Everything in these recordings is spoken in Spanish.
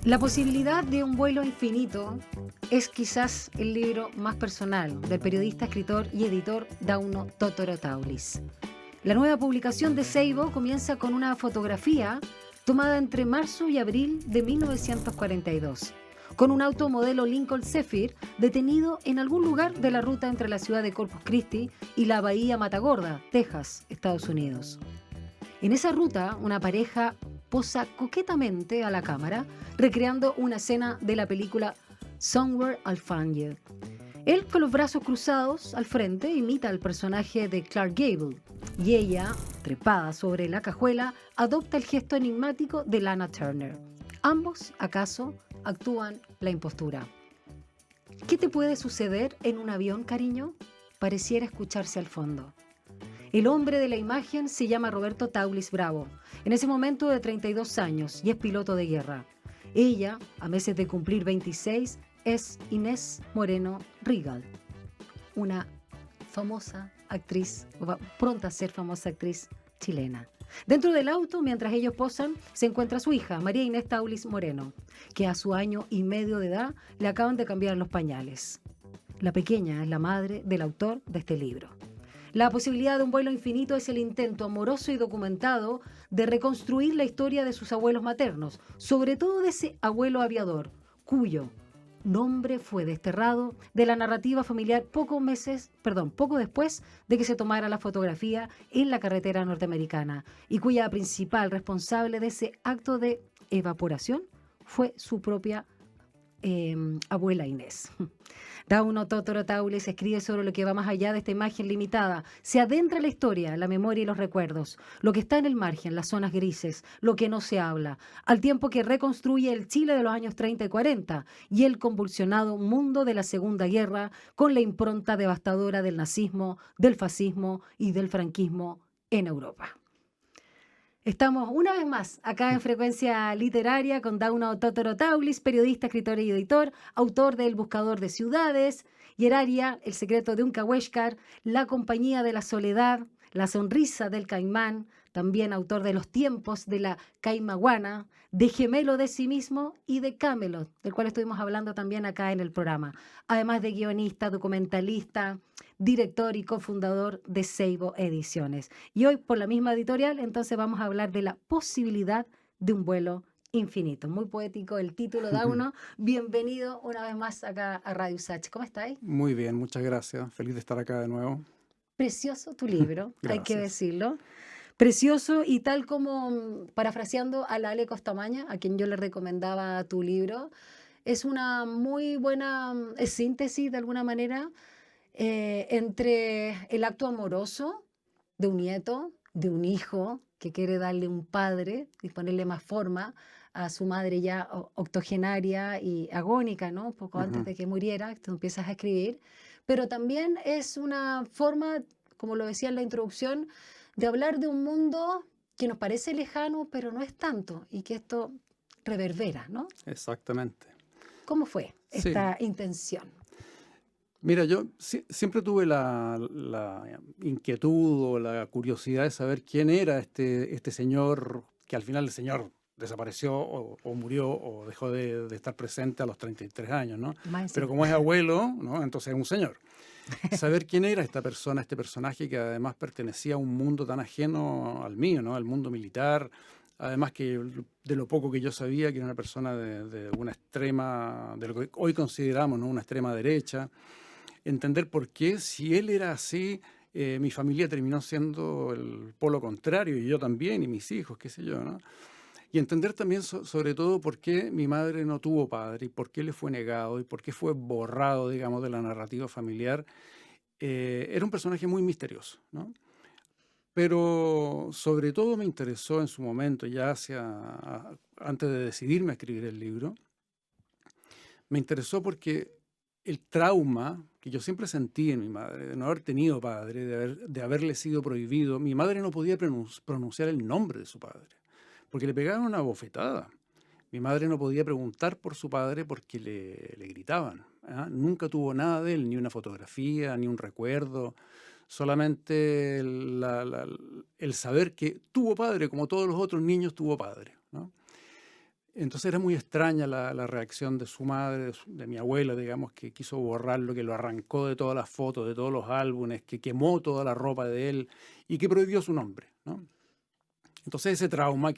La posibilidad de un vuelo infinito es quizás el libro más personal del periodista, escritor y editor Dauno Totoro-Taulis. La nueva publicación de Seibo comienza con una fotografía tomada entre marzo y abril de 1942, con un auto modelo Lincoln Zephyr detenido en algún lugar de la ruta entre la ciudad de Corpus Christi y la bahía Matagorda, Texas, Estados Unidos. En esa ruta, una pareja posa coquetamente a la cámara, recreando una escena de la película Somewhere I'll Find You. Él, con los brazos cruzados al frente, imita al personaje de Clark Gable, y ella, trepada sobre la cajuela, adopta el gesto enigmático de Lana Turner. Ambos, acaso, actúan la impostura. ¿Qué te puede suceder en un avión, cariño? Pareciera escucharse al fondo. El hombre de la imagen se llama Roberto Taulis Bravo, en ese momento de 32 años, y es piloto de guerra. Ella, a meses de cumplir 26, es Inés Moreno Rigal, una famosa actriz, pronta a ser famosa actriz chilena. Dentro del auto, mientras ellos posan, se encuentra su hija, María Inés Taulis Moreno, que a su 1 año y medio de edad le acaban de cambiar los pañales. La pequeña es la madre del autor de este libro. La posibilidad de un vuelo infinito es el intento amoroso y documentado de reconstruir la historia de sus abuelos maternos, sobre todo de ese abuelo aviador, cuyo nombre fue desterrado de la narrativa familiar poco después de que se tomara la fotografía en la carretera norteamericana, y cuya principal responsable de ese acto de evaporación fue su propia abuela Inés. Dauno Totoro-Taulis escribe sobre lo que va más allá de esta imagen limitada. Se adentra en la historia, la memoria y los recuerdos, lo que está en el margen, las zonas grises, lo que no se habla, al tiempo que reconstruye el Chile de los años 30 y 40 y el convulsionado mundo de la Segunda Guerra con la impronta devastadora del nazismo, del fascismo y del franquismo en Europa. Estamos una vez más acá en Frecuencia Literaria con Dauno Totoro-Taulis, periodista, escritor y editor, autor de El Buscador de Ciudades, Hieraria, El secreto de un Cahuéscar, La compañía de la soledad, La sonrisa del caimán, también autor de Los tiempos de la caimaguana, de Gemelo de sí mismo y de Camelot, del cual estuvimos hablando también acá en el programa. Además de guionista, documentalista, director y cofundador de Seibo Ediciones. Y hoy, por la misma editorial, entonces vamos a hablar de la posibilidad de un vuelo infinito. Muy poético el título, Dauno. Bienvenido una vez más acá a Radio Usach. ¿Cómo estáis? Muy bien, muchas gracias. Feliz de estar acá de nuevo. Precioso tu libro, hay que Gracias. decirlo. Precioso, y tal como parafraseando a la Ale Costamaña, a quien yo le recomendaba tu libro, es una muy buena síntesis de alguna manera entre el acto amoroso de un nieto, de un hijo que quiere darle un padre y ponerle más forma a su madre ya octogenaria y agónica, ¿no? Poco antes de que muriera, tú empiezas a escribir, pero también es una forma, como lo decía en la introducción, de hablar de un mundo que nos parece lejano, pero no es tanto, y que esto reverbera, ¿no? Exactamente. ¿Cómo fue Sí. esta intención? Mira, yo siempre tuve la inquietud o la curiosidad de saber quién era este señor, que al final el señor desapareció o murió o dejó de estar presente a los 33 años, ¿no? Pero como es abuelo, ¿no? Entonces es un señor. Saber quién era esta persona, este personaje que además pertenecía a un mundo tan ajeno al mío, ¿no? Al mundo militar. Además que de lo poco que yo sabía, que era una persona de una extrema, de lo que hoy consideramos, ¿no? Una extrema derecha. Entender por qué, si él era así, mi familia terminó siendo el polo contrario, y yo también, y mis hijos, qué sé yo, ¿no? Y entender también, sobre todo, por qué mi madre no tuvo padre, y por qué le fue negado, y por qué fue borrado, digamos, de la narrativa familiar. Era un personaje muy misterioso, ¿no? Pero sobre todo me interesó en su momento, ya antes de decidirme a escribir el libro, me interesó porque el trauma que yo siempre sentí en mi madre, de no haber tenido padre, de haberle sido prohibido, mi madre no podía pronunciar el nombre de su padre, porque le pegaban una bofetada. Mi madre no podía preguntar por su padre porque le gritaban, ¿ah? Nunca tuvo nada de él, ni una fotografía, ni un recuerdo. solamente el saber que tuvo padre, como todos los otros niños tuvo padre, ¿no? Entonces era muy extraña la reacción de su madre, de mi abuela, digamos, que quiso borrarlo, que lo arrancó de todas las fotos, de todos los álbumes, que quemó toda la ropa de él y que prohibió su nombre, ¿no? Entonces ese trauma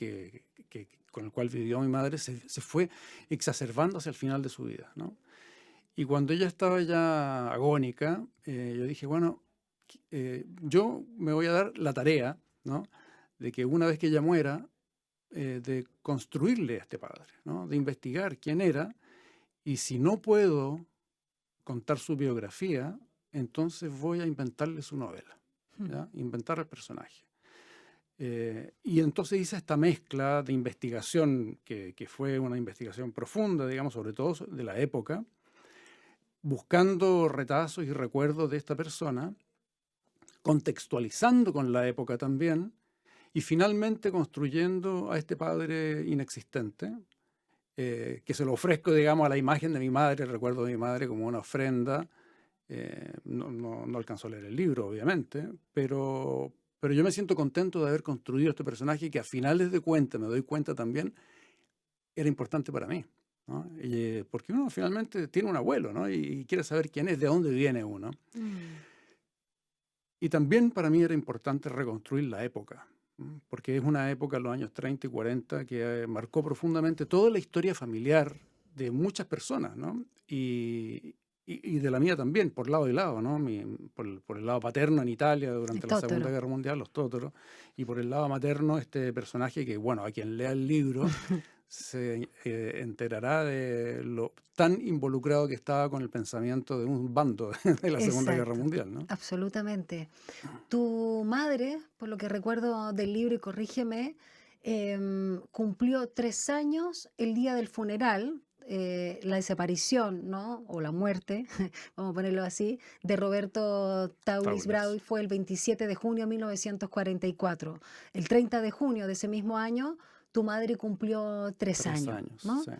con el cual vivió mi madre se fue exacerbando hacia el final de su vida, ¿no? Y cuando ella estaba ya agónica, yo dije, bueno, yo me voy a dar la tarea, ¿no?, de que una vez que ella muera, de construirle a este padre, ¿no?, de investigar quién era, y si no puedo contar su biografía, entonces voy a inventarle su novela, ¿ya? Inventar el personaje. Y entonces hice esta mezcla de investigación, que fue una investigación profunda, digamos, sobre todo de la época, buscando retazos y recuerdos de esta persona, contextualizando con la época también, y finalmente construyendo a este padre inexistente, que se lo ofrezco, digamos, a la imagen de mi madre, el recuerdo de mi madre, como una ofrenda. No alcanzó a leer el libro, obviamente, pero yo me siento contento de haber construido este personaje que a finales de cuentas, me doy cuenta también, era importante para mí, ¿no? Porque uno finalmente tiene un abuelo, ¿no?, y quiere saber quién es, de dónde viene uno. Y también para mí era importante reconstruir la época, porque es una época, los años 30 y 40, que marcó profundamente toda la historia familiar de muchas personas, ¿no? Y de la mía también, por lado y lado, ¿no? Por el lado paterno en Italia durante la Segunda Guerra Mundial, los Tótoros, y por el lado materno este personaje que, bueno, a quien lea el libro se enterará de lo tan involucrado que estaba con el pensamiento de un bando de la Segunda Guerra Mundial, ¿no? Absolutamente. Tu madre, por lo que recuerdo del libro, y corrígeme, cumplió 3 años el día del funeral, la desaparición, ¿no?, o la muerte, vamos a ponerlo así, de Roberto Taulis Brauis fue el 27 de junio de 1944. El 30 de junio de ese mismo año, tu madre cumplió 3 años, ¿no? Sí.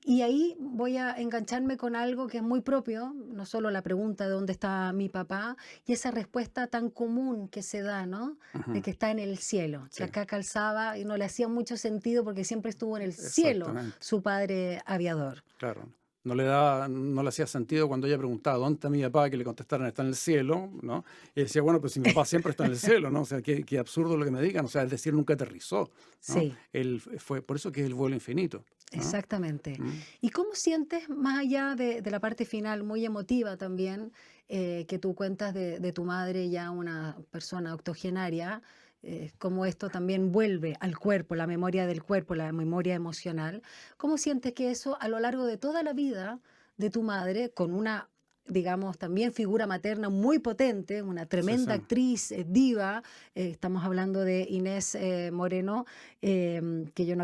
Y ahí voy a engancharme con algo que es muy propio, no solo la pregunta de dónde está mi papá, y esa respuesta tan común que se da, ¿no?, de que está en el cielo, que Sí. acá calzaba y no le hacía mucho sentido porque siempre estuvo en el cielo Exactamente. su padre aviador. Claro. No le hacía sentido cuando ella preguntaba dónde está mi papá, que le contestaran está en el cielo, ¿no? Y decía, bueno, pues si mi papá siempre está en el cielo, ¿no? O sea, qué absurdo lo que me digan, o sea, es decir, nunca aterrizó, ¿no? Sí, Él fue, por eso que es el vuelo infinito, ¿no? exactamente. Mm. ¿Y cómo sientes, más allá de la parte final, muy emotiva también, que tú cuentas de tu madre, ya una persona octogenaria, cómo esto también vuelve al cuerpo, la memoria del cuerpo, la memoria emocional? ¿Cómo sientes que eso a lo largo de toda la vida de tu madre, con una, digamos, también figura materna muy potente, una Sí, tremenda sí. actriz, diva, estamos hablando de Inés Moreno, que yo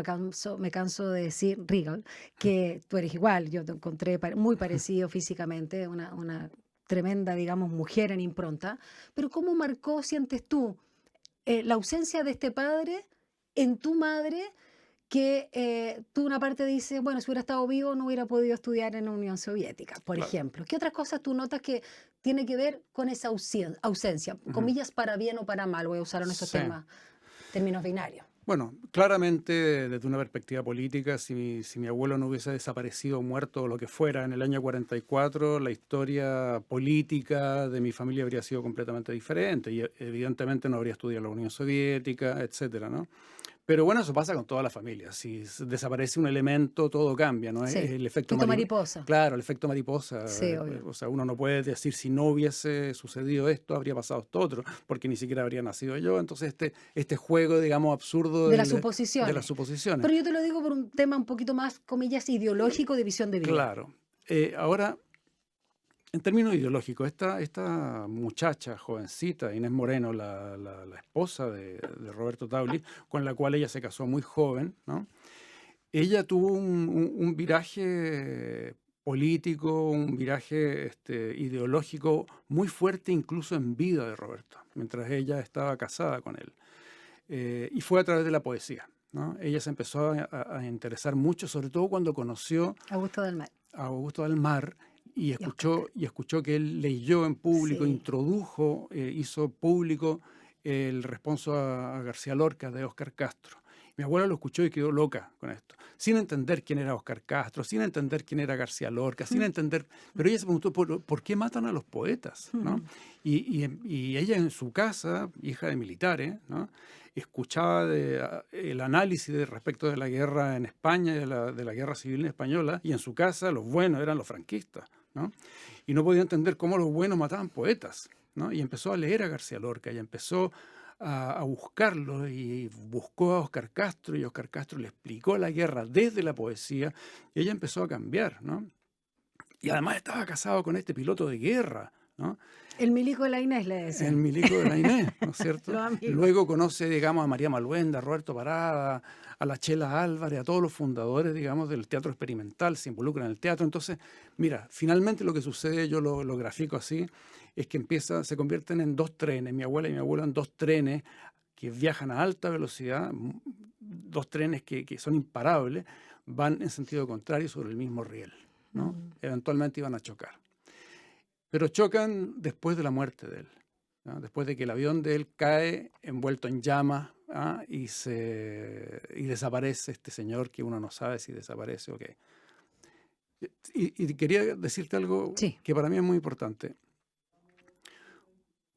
me canso de decir, Regal, que tú eres igual, yo te encontré muy parecido físicamente, una tremenda, digamos, mujer en impronta, pero ¿cómo marcó, sientes tú, la ausencia de este padre en tu madre, que tú una parte dices, bueno, si hubiera estado vivo no hubiera podido estudiar en la Unión Soviética, por Claro. ejemplo? ¿Qué otras cosas tú notas que tiene que ver con esa ausencia? Ujú. Comillas, para bien o para mal, voy a usar en esos Sí. términos binarios. Bueno, claramente desde una perspectiva política, si mi abuelo no hubiese desaparecido, muerto o lo que fuera en el año 44, la historia política de mi familia habría sido completamente diferente y evidentemente no habría estudiado en la Unión Soviética, etcétera, ¿no? Pero bueno, eso pasa con toda la familia. Si desaparece un elemento, todo cambia, ¿no? Sí, El efecto efecto mariposa. Claro, el efecto mariposa. Sí, obvio. O sea, uno no puede decir si no hubiese sucedido esto, habría pasado esto otro, porque ni siquiera habría nacido yo. Entonces, este juego, digamos, absurdo De las de las suposiciones. suposiciones. Pero yo te lo digo por un tema un poquito más, comillas, ideológico, de visión de vida. Claro. Ahora, en términos ideológicos, esta muchacha jovencita, Inés Moreno, la esposa de Roberto Taulis, con la cual ella se casó muy joven, ¿no? Ella tuvo un viraje político, un viraje ideológico muy fuerte, incluso en vida de Roberto, mientras ella estaba casada con él. Y fue a través de la poesía, ¿no? Ella se empezó a interesar mucho, sobre todo cuando conoció Augusto del Mar. a Augusto del Mar, y Oscar escuchó que él leyó en público, Sí. introdujo, hizo público el responso a García Lorca de Óscar Castro. Mi abuela lo escuchó y quedó loca con esto, sin entender quién era Óscar Castro, sin entender quién era García Lorca, sin entender, pero ella se preguntó por qué matan a los poetas, ¿no? Y ella en su casa, hija de militares, ¿no? Escuchaba el análisis respecto de la guerra en España, de la guerra civil española, y en su casa los buenos eran los franquistas, ¿no? Y no podía entender cómo los buenos mataban poetas, ¿no? Y empezó a leer a García Lorca y empezó a buscarlo y buscó a Óscar Castro y Óscar Castro le explicó la guerra desde la poesía y ella empezó a cambiar, ¿no? Y además estaba casado con este piloto de guerra, ¿no? El milico de la Inés le El decían. milico de la Inés, ¿no es cierto? Los amigos. Luego conoce, digamos, a María Maluenda, a Roberto Parada, a la Chela Álvarez, a todos los fundadores, digamos, del teatro experimental, se involucran en el teatro. Entonces, mira, finalmente lo que sucede, yo lo grafico así, es que se convierten en dos trenes, mi abuela y mi abuelo en dos trenes que viajan a alta velocidad, dos trenes que son imparables, van en sentido contrario sobre el mismo riel, ¿no? Eventualmente iban a chocar. Pero chocan después de la muerte de él, ¿no? Después de que el avión de él cae envuelto en llamas, ¿ah? y desaparece este señor que uno no sabe si desaparece o qué. Y quería decirte algo Sí. que para mí es muy importante.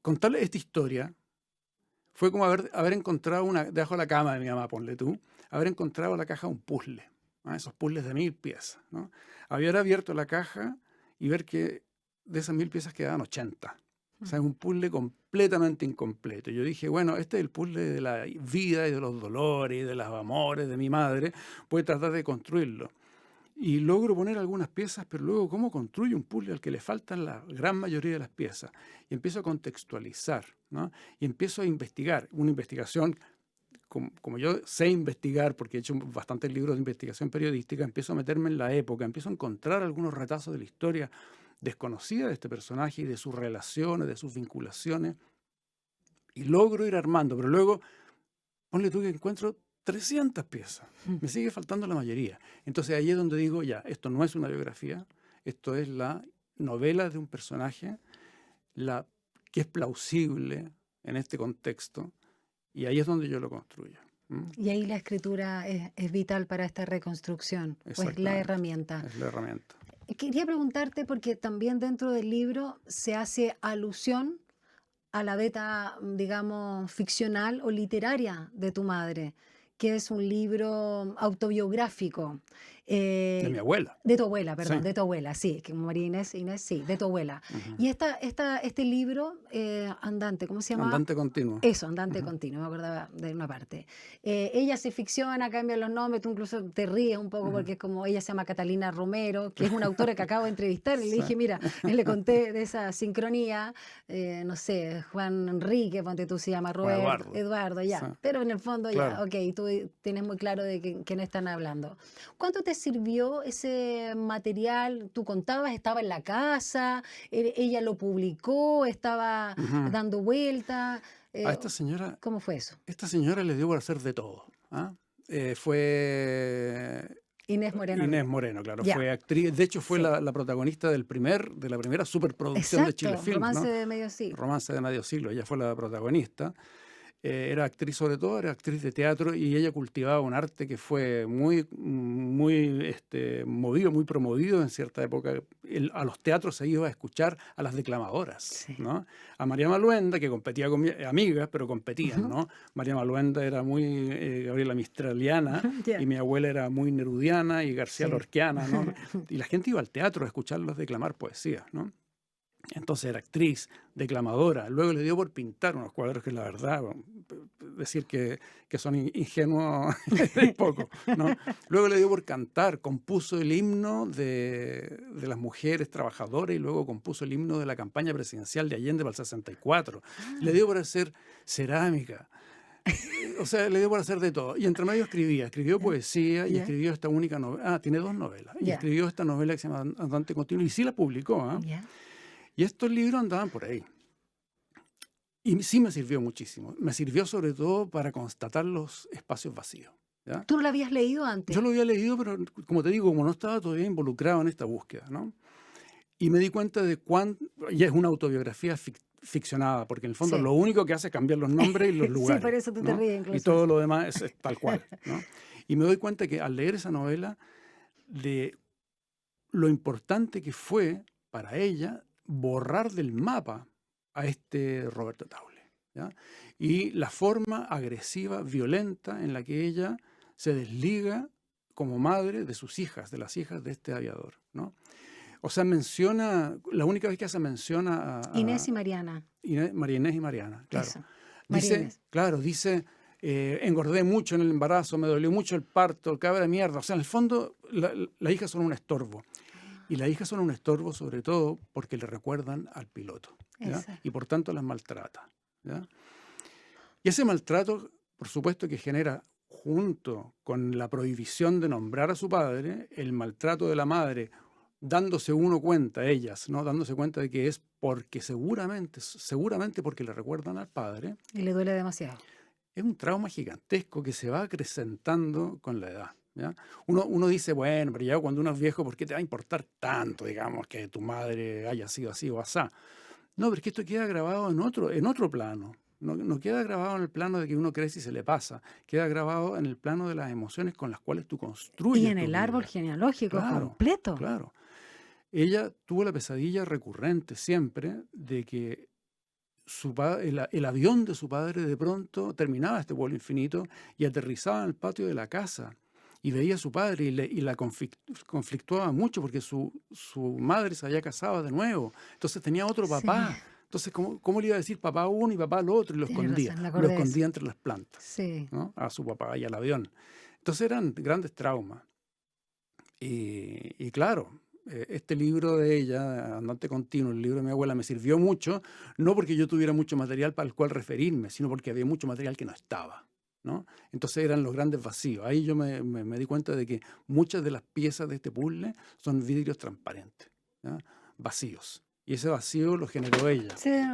Contarle esta historia fue como haber encontrado debajo de la cama de mi mamá, ponle tú, haber encontrado la caja de un puzzle, ¿no? Esos puzzles de 1000 piezas, ¿no? Haber abierto la caja y ver que de esas 1000 piezas quedaban 80. O sea, es un puzzle completamente incompleto. Yo dije, bueno, este es el puzzle de la vida y de los dolores y de los amores de mi madre. Voy a tratar de construirlo. Y logro poner algunas piezas, pero luego, ¿cómo construyo un puzzle al que le faltan la gran mayoría de las piezas? Y empiezo a contextualizar, ¿no? Y empiezo a investigar. Una investigación, como yo sé investigar, porque he hecho bastantes libros de investigación periodística, empiezo a meterme en la época, empiezo a encontrar algunos retazos de la historia desconocida de este personaje y de sus relaciones, de sus vinculaciones, y logro ir armando, pero luego, ponle tú que encuentro 300 piezas, me sigue faltando la mayoría. Entonces ahí es donde digo, ya, esto no es una biografía, esto es la novela de un personaje, que es plausible en este contexto, y ahí es donde yo lo construyo. Y ahí la escritura es vital para esta reconstrucción, o es la Exactamente. herramienta. Es la herramienta. Quería preguntarte, porque también dentro del libro se hace alusión a la beta, digamos, ficcional o literaria de tu madre, que es un libro autobiográfico. De mi abuela. De tu abuela, perdón, Sí. de tu abuela, sí, que María Inés, sí, de tu abuela. Ujú. Y este libro, Andante, ¿cómo se llama? Andante continuo. Eso, Andante Ujú. continuo, me acordaba de una parte. Ella se ficciona, cambia los nombres, tú incluso te ríes un poco Ujú. porque es como, ella se llama Catalina Romero, que es una autora que acabo de entrevistar, y le Sí. dije, mira, le conté de esa sincronía, no sé, Juan Enrique, ponte tú, se llama Juan Roberto, Eduardo. Eduardo, ya, Sí. pero en el fondo ya, Claro. ok, tú tienes muy claro de quién están hablando. ¿Cuánto te sirvió ese material? Tú contabas, estaba en la casa, ella lo publicó, estaba Ujú. dando vuelta. A esta señora ¿Cómo fue eso? le dio por hacer de todo, ¿ah? Fue Inés Moreno. Inés Moreno, claro, Ya. fue actriz, de hecho fue Sí. la protagonista de la primera superproducción de Chile Exacto, Film, Romance ¿no? de Medio Siglo. Romance de Medio Siglo, ella fue la protagonista. Era actriz, sobre todo era actriz de teatro, y ella cultivaba un arte que fue muy movido, muy promovido en cierta época. A los teatros se iba a escuchar a las declamadoras, Sí. ¿no? A María Maluenda, que competía con amigas, pero competían, Ujú. ¿no? María Maluenda era muy Gabriela Mistraliana, Ya. y mi abuela era muy nerudiana y García Sí. Lorquiana, ¿no? Y la gente iba al teatro a escucharlos declamar poesía, ¿no? Entonces era actriz, declamadora. Luego le dio por pintar unos cuadros que, la verdad, decir que son ingenuos es poco, ¿no? Luego le dio por cantar, compuso el himno de las mujeres trabajadoras, y luego compuso el himno de la campaña presidencial de Allende para el 64. Le dio por hacer cerámica. O sea, le dio por hacer de todo. Y entre medio escribió poesía, y Ya. escribió esta única novela. Tiene 2 novelas. Y Ya. escribió esta novela que se llama Andante continuo, y sí la publicó, ¿ah? Ya. Y estos libros andaban por ahí. Y sí me sirvió muchísimo. Me sirvió sobre todo para constatar los espacios vacíos, ¿ya? ¿Tú no lo habías leído antes? Yo lo había leído, pero como te digo, como no estaba todavía involucrado en esta búsqueda, ¿no? Y me di cuenta de y es una autobiografía ficcionada, porque en el fondo Sí. lo único que hace es cambiar los nombres y los lugares. Sí, por eso tú te ¿no? ríes Y incluso. todo lo demás es tal cual. ¿no? Y me doy cuenta que al leer esa novela, de lo importante que fue para ella borrar del mapa a este Roberto Taule. ¿ya? Y la forma agresiva, violenta en la que ella se desliga como madre de sus hijas, de las hijas de este aviador. ¿no? O sea, la única vez que hace mención a Inés y Mariana. María Inés y Mariana, claro. Eso. María Inés. Dice, engordé mucho en el embarazo, me dolió mucho el parto, cabra de mierda. O sea, en el fondo, las hijas son un estorbo. Y las hijas son un estorbo sobre todo porque le recuerdan al piloto. ¿ya? Y por tanto las maltrata. ¿ya? Y ese maltrato, por supuesto que genera, junto con la prohibición de nombrar a su padre, el maltrato de la madre, dándose uno cuenta, ellas, ¿no? dándose cuenta de que es porque seguramente porque le recuerdan al padre. Y le duele demasiado. Es un trauma gigantesco que se va acrecentando con la edad. ¿ya? Uno dice, bueno, pero ya cuando uno es viejo, ¿por qué te va a importar tanto, digamos, que tu madre haya sido así o asá? No, pero es que esto queda grabado en otro plano. No queda grabado en el plano de que uno crece y se le pasa. Queda grabado en el plano de las emociones con las cuales tú construyes. Y en el árbol genealógico completo. Claro. Ella tuvo la pesadilla recurrente siempre de que el avión de su padre de pronto terminaba este vuelo infinito y aterrizaba en el patio de la casa. Y veía a su padre y la conflictuaba mucho porque su madre se había casado de nuevo. Entonces tenía otro papá. Sí. Entonces, ¿cómo le iba a decir papá uno y papá al otro? Y lo escondía. Lo escondía entre las plantas. Sí. ¿no? A su papá y al avión. Entonces eran grandes traumas. Y claro, este libro de ella, Andante Continuo, el libro de mi abuela, me sirvió mucho, no porque yo tuviera mucho material para el cual referirme, sino porque había mucho material que no estaba. ¿no? Entonces eran los grandes vacíos. Ahí yo me di cuenta de que muchas de las piezas de este puzzle son vidrios transparentes, ¿ya? Vacíos. Y ese vacío lo generó ella. Se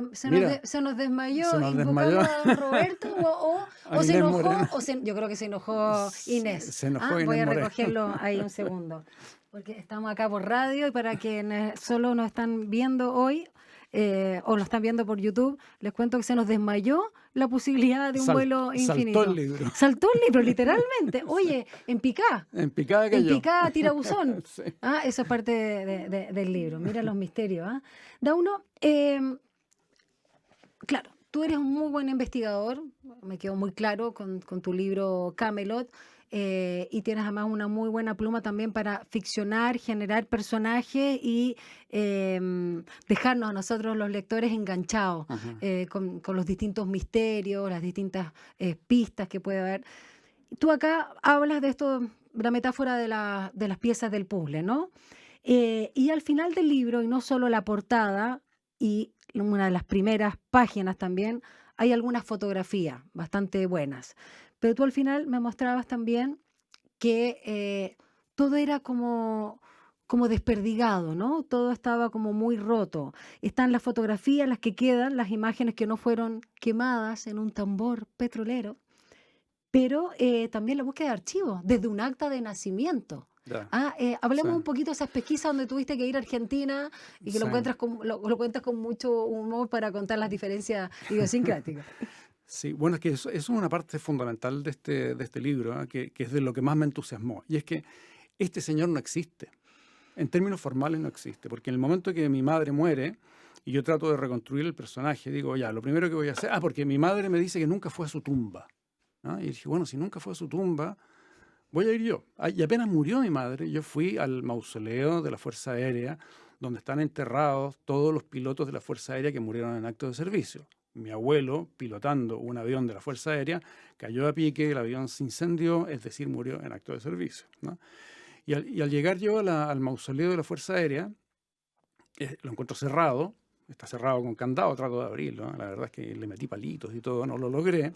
nos desmayó. Se nos desmayó. A Roberto o se enojó. Yo creo que se enojó Inés. Se enojó Inés voy a Moreno. recogerlo ahí un segundo. Porque estamos acá por radio y para quienes solo nos están viendo hoy o lo están viendo por YouTube, les cuento que se nos desmayó la posibilidad de un vuelo infinito. Saltó el libro. Saltó el libro, literalmente. Oye, en picada. En picada que en yo. picada tirabuzón. Sí. Eso es parte del libro. Mira los misterios. Dauno, claro, tú eres un muy buen investigador, me quedó muy claro con tu libro Camelot. Y tienes además una muy buena pluma también para ficcionar, generar personajes y dejarnos a nosotros los lectores enganchados con los distintos misterios, las distintas pistas que puede haber. Tú acá hablas de esto, la metáfora de las piezas del puzzle, ¿no? Y al final del libro, y no solo la portada, y una de las primeras páginas también, hay algunas fotografías bastante buenas. Pero tú al final me mostrabas también que todo era como desperdigado, ¿no? Todo estaba como muy roto. Están las fotografías, las que quedan, las imágenes que no fueron quemadas en un tambor petrolero, pero también la búsqueda de archivos, desde un acta de nacimiento. Hablemos un poquito de esas pesquisas donde tuviste que ir a Argentina y que lo cuentas con mucho humor para contar las diferencias idiosincráticas. Sí, bueno, es que eso es una parte fundamental de este libro, que es de lo que más me entusiasmó. Y es que este señor no existe. En términos formales no existe. Porque en el momento que mi madre muere y yo trato de reconstruir el personaje, digo, ya, lo primero que voy a hacer... porque mi madre me dice que nunca fue a su tumba. ¿no? Y dije, bueno, si nunca fue a su tumba, voy a ir yo. Y apenas murió mi madre, yo fui al mausoleo de la Fuerza Aérea, donde están enterrados todos los pilotos de la Fuerza Aérea que murieron en acto de servicio. Mi abuelo, pilotando un avión de la Fuerza Aérea, cayó a pique, el avión se incendió, es decir, murió en acto de servicio. ¿no? Y al llegar yo al mausoleo de la Fuerza Aérea, lo encuentro cerrado, está cerrado con candado, trato de abrirlo. La verdad es que le metí palitos y todo, no lo logré.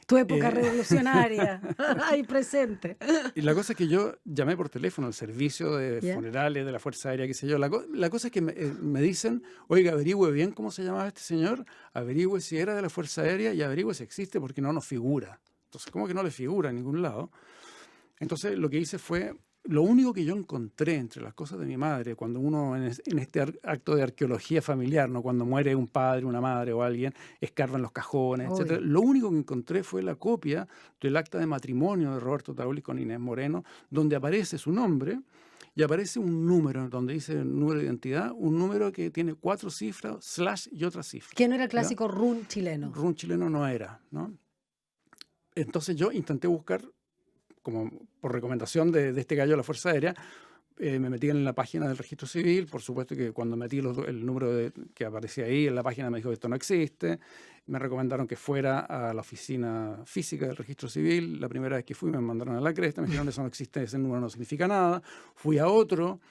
Tu época revolucionaria, ahí presente. Y la cosa es que yo llamé por teléfono al servicio de funerales de la Fuerza Aérea, qué sé yo. La cosa es que me dicen, oiga, averigüe bien cómo se llamaba este señor, averigüe si era de la Fuerza Aérea y averigüe si existe porque no nos figura. Entonces, ¿cómo que no le figura en ningún lado? Entonces, lo que hice fue lo único que yo encontré entre las cosas de mi madre, cuando uno en este acto de arqueología familiar, ¿no? Cuando muere un padre, una madre o alguien, escarban los cajones, Obvio. etcétera, lo único que encontré fue la copia del acta de matrimonio de Roberto Taulis con Inés Moreno, donde aparece su nombre y aparece un número, donde dice número de identidad, un número que tiene 4 cifras, slash y otra cifra. Que no era el ¿Ya? clásico run chileno. Run chileno no era, ¿no? Entonces yo intenté buscar, como por recomendación de este gallo de la Fuerza Aérea, me metí en la página del registro civil. Por supuesto que cuando metí el número que aparecía ahí en la página me dijo que esto no existe. Me recomendaron que fuera a la oficina física del registro civil. La primera vez que fui me mandaron a la cresta, me dijeron eso no existe, ese número no significa nada. Fui a otro,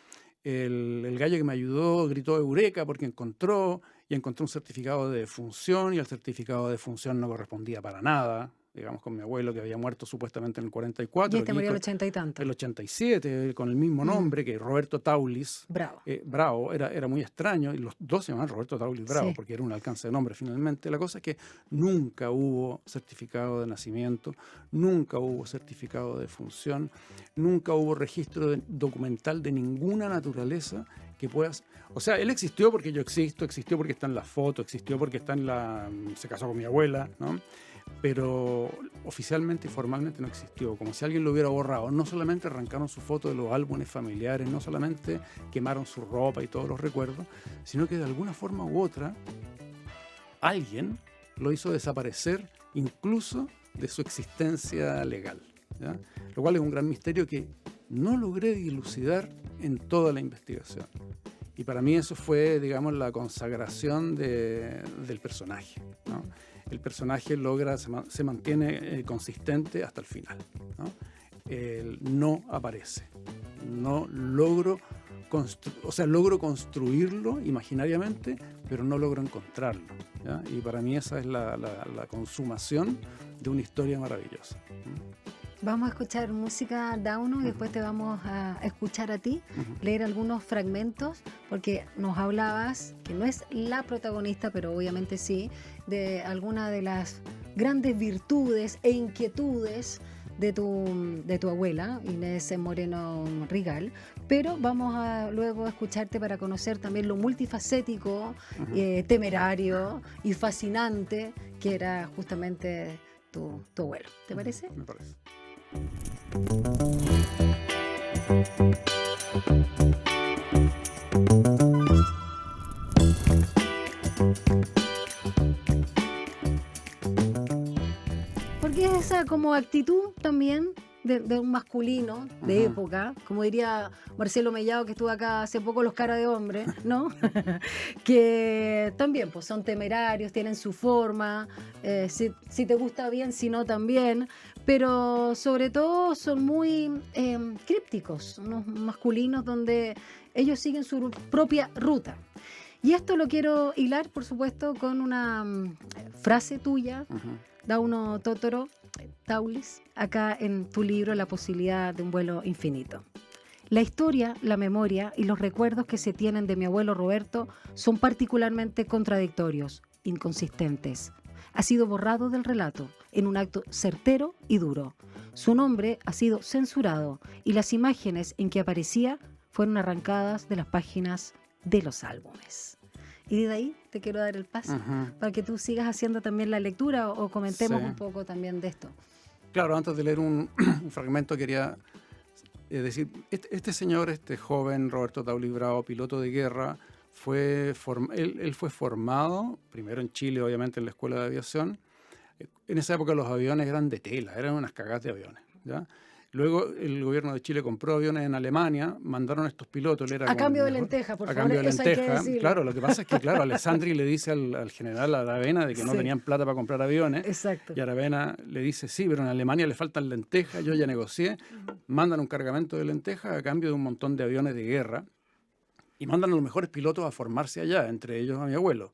el gallo que me ayudó gritó eureka porque encontró un certificado de defunción y el certificado de defunción no correspondía para nada. Digamos, con mi abuelo que había muerto supuestamente en el 44. Y este murió en el con 80 y tanto. el 87, con el mismo nombre que Roberto Taulis. Bravo. Bravo, era muy extraño, y los dos se llamaban Roberto Taulis Bravo, Sí. porque era un alcance de nombre finalmente. La cosa es que nunca hubo certificado de nacimiento, nunca hubo certificado de defunción, nunca hubo registro documental de ninguna naturaleza que puedas... O sea, él existió porque yo existió porque está en la foto, existió porque está se casó con mi abuela, ¿no? Pero oficialmente y formalmente no existió, como si alguien lo hubiera borrado. No solamente arrancaron su foto de los álbumes familiares, no solamente quemaron su ropa y todos los recuerdos, sino que de alguna forma u otra alguien lo hizo desaparecer incluso de su existencia legal, ¿ya? Lo cual es un gran misterio que no logré dilucidar en toda la investigación. Y para mí eso fue, digamos, la consagración del personaje, ¿no? El personaje se mantiene consistente hasta el final, ¿no? Él no aparece. No logro logro construirlo imaginariamente, pero no logro encontrarlo, ¿ya? Y para mí esa es la consumación de una historia maravillosa. Vamos a escuchar música, Dauno, y después te vamos a escuchar a ti, leer algunos fragmentos, porque nos hablabas, que no es la protagonista, pero obviamente sí, de alguna de las grandes virtudes e inquietudes de tu abuela, Inés Moreno Rigal, pero vamos a luego escucharte para conocer también lo multifacético, temerario y fascinante que era justamente tu abuelo. ¿Te parece? Me parece. Porque es esa como actitud también de un masculino de época, como diría Marcelo Mellado, que estuvo acá hace poco, los cara de hombre, ¿no? Que también pues, son temerarios, tienen su forma, si te gusta bien, si no también, pero sobre todo son muy crípticos, unos masculinos donde ellos siguen su propia ruta. Y esto lo quiero hilar, por supuesto, con una frase tuya, Dauno Taulis, acá en tu libro La posibilidad de un vuelo infinito. La historia, la memoria y los recuerdos que se tienen de mi abuelo Roberto son particularmente contradictorios, inconsistentes. Ha sido borrado del relato en un acto certero y duro. Su nombre ha sido censurado y las imágenes en que aparecía fueron arrancadas de las páginas de los álbumes. Y de ahí te quiero dar el paso para que tú sigas haciendo también la lectura o comentemos un poco también de esto. Claro, antes de leer un fragmento quería decir, este señor, este joven Roberto Taulis Bravo, piloto de guerra, él fue formado, primero en Chile, obviamente en la Escuela de Aviación. En esa época los aviones eran de tela, eran unas cagadas de aviones, ¿ya? Luego el gobierno de Chile compró aviones en Alemania, mandaron a estos pilotos. A cambio de lentejas, por favor, cambio de eso hay que lentejas. decirlo. Claro, lo que pasa es que, claro, Alessandri le dice al general Aravena de que no tenían plata para comprar aviones. Exacto. Y Aravena le dice, sí, pero en Alemania le faltan lentejas, yo ya negocié. Mandan un cargamento de lentejas a cambio de un montón de aviones de guerra y mandan a los mejores pilotos a formarse allá, entre ellos a mi abuelo.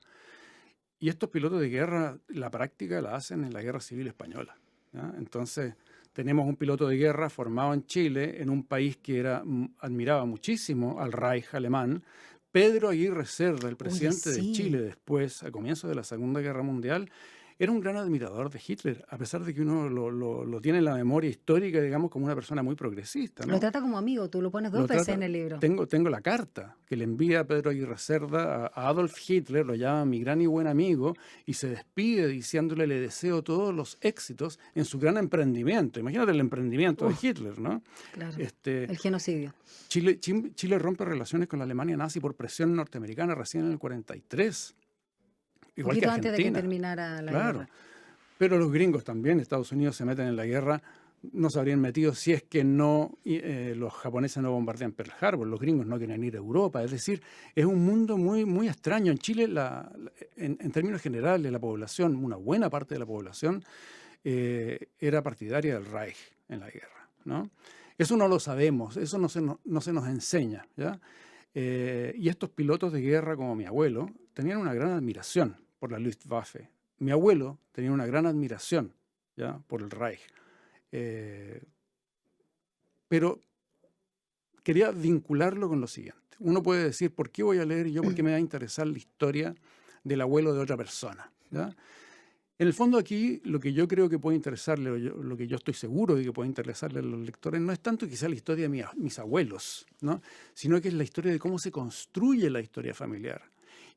Y estos pilotos de guerra, la práctica la hacen en la Guerra Civil Española, ¿ya? Entonces, tenemos un piloto de guerra formado en Chile, en un país que admiraba muchísimo al Reich alemán. Pedro Aguirre Cerda, el presidente de Chile después, a comienzos de la Segunda Guerra Mundial, era un gran admirador de Hitler, a pesar de que uno lo tiene en la memoria histórica, digamos, como una persona muy progresista, Lo ¿no? trata como amigo, tú lo pones dos Lo veces trata, en el libro. tengo la carta que le envía Pedro Aguirre Cerda a Adolf Hitler, lo llama mi gran y buen amigo, y se despide diciéndole le deseo todos los éxitos en su gran emprendimiento. Imagínate el emprendimiento de Hitler, ¿no? Claro, Este, el genocidio. Chile rompe relaciones con la Alemania nazi por presión norteamericana recién en el 43, igual que Poquito antes de que Argentina, terminara la claro. guerra. Pero los gringos también, Estados Unidos se meten en la guerra, no se habrían metido si es que no los japoneses no bombardean Pearl Harbor, los gringos no quieren ir a Europa, es decir, es un mundo muy, muy extraño. En Chile, en términos generales, la población, una buena parte de la población, era partidaria del Reich en la guerra, ¿no? Eso no lo sabemos, eso no se nos enseña, ¿ya? Y estos pilotos de guerra como mi abuelo tenían una gran admiración por la Luftwaffe. Mi abuelo tenía una gran admiración, ¿ya?, por el Reich. Pero quería vincularlo con lo siguiente. Uno puede decir, ¿por qué voy a leer yo? ¿Por qué me va a interesar la historia del abuelo de otra persona? ¿Ya? En el fondo aquí lo que yo creo que puede interesarle, o lo que yo estoy seguro de que puede interesarle a los lectores, no es tanto quizá la historia de mis abuelos, ¿no?, sino que es la historia de cómo se construye la historia familiar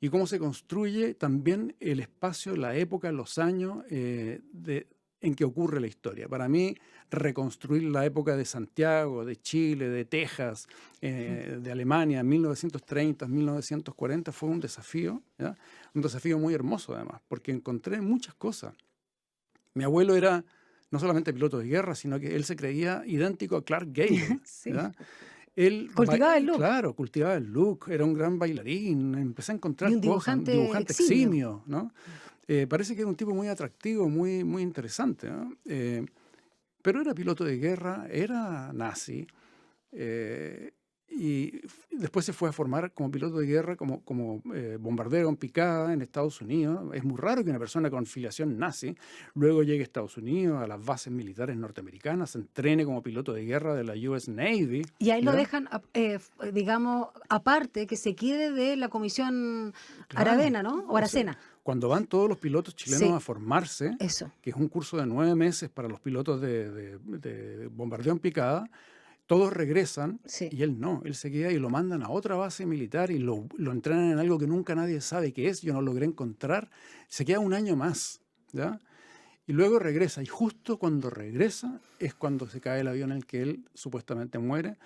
y cómo se construye también el espacio, la época, los años en que ocurre la historia. Para mí, reconstruir la época de Santiago, de Chile, de Texas, de Alemania, 1930, 1940, fue un desafío, ¿ya? Un desafío muy hermoso además, porque encontré muchas cosas. Mi abuelo era no solamente piloto de guerra, sino que él se creía idéntico a Clark Gable, Sí. ¿ya? Él Cultivaba el look. Claro, cultivaba el look, era un gran bailarín, empecé a encontrar Y un cosas, un dibujante dibujante eximio. eximio, ¿no? Parece que era un tipo muy atractivo, muy, muy interesante, ¿no? Pero era piloto de guerra, era nazi, y después se fue a formar como piloto de guerra, como bombardero en picada en Estados Unidos. Es muy raro que una persona con filiación nazi luego llegue a Estados Unidos, a las bases militares norteamericanas, se entrene como piloto de guerra de la US Navy. Y ahí lo ¿ya? dejan, digamos, aparte, que se quede de la comisión Claro. Aravena, ¿no? O O sea, Aracena. cuando van todos los pilotos chilenos Sí. a formarse, Eso. que es un curso de 9 meses para los pilotos de bombardeo en picada, todos regresan Sí. y él no, él se queda y lo mandan a otra base militar y lo entrenan en algo que nunca nadie sabe qué es, yo no logré encontrar, se queda un año más, ¿ya? Y luego regresa, y justo cuando regresa es cuando se cae el avión en el que él supuestamente muere.